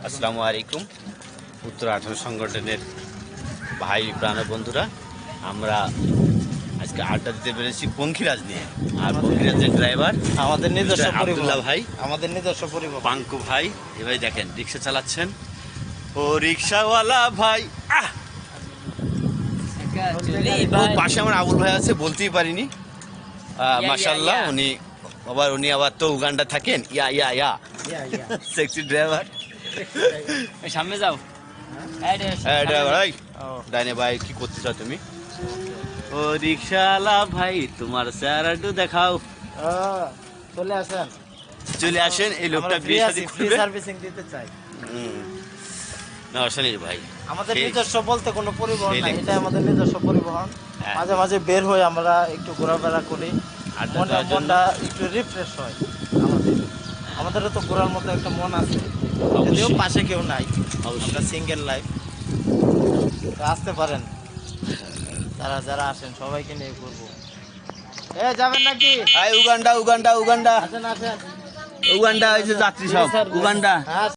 আসসালামু আলাইকুম। উত্তর 18 সংগঠনের ভাই প্রাণ বন্ধুরা, আমরা আজকে আড্ডা দিতে পেরেছি পঙ্খিরাজ নিয়ে। আর পঙ্খিরাজের ড্রাইভার আমাদের নিজস্ব আব্দুল্লাহ ভাই, আমাদের নিজস্ব পরিবহন। পাঙ্কু ভাই। এভাবে দেখেন রিক্সা চালাচ্ছেন। ও রিক্সাওয়ালা ভাই, ওর পাশে আমার আবুল ভাই আছে, বলতেই পারিনি। মাশাআল্লাহ, উনি আবার তো উগান্ডা থাকেন। ইয়া ইয়া ইয়া সেক্সি ড্রাইভার। সামনে যাও। ভাই ডাইনে ভাই, কি করতে চাও তুমি? ও রিক্সাওয়ালা ভাই, তোমার চেহারাটা দেখাও। চলে আসেন, চলে আসেন। এই লোকটা বিয়ে শাদী ফ্রি করবে। সার্ভিসিং দিতে চাই। না অশানীর ভাই, আমাদের সেই- নিজস্ব বলতে কোনো পরিবহন সেই নাই, লিঙ্ক। এটা আমাদের নিজস্ব পরিবহন। হ্যাঁ। মাঝে মাঝে বের হই, আমরা একটু ঘোরাফেরা করি, আড্ডা দেওয়ার জন্য। মনটা একটু রিফ্রেশ হয়। আমাদেরও তো ঘোরার মতো একটা মন আছে, যদিও অবশ্যই। পাশে কেউ নাই, অবশ্যই। আমরা সিঙ্গেল লাইফ। আসতে পারেন, যারা আসেন সবাইকে নিয়ে ঘুরবো। যাবেন নাকি? উগান্ডা উগান্ডা উগান্ডা আসেন আসেন। উগান্ডা, এই যে যাত্রী সব উগান্ডা। হ্যাঁ।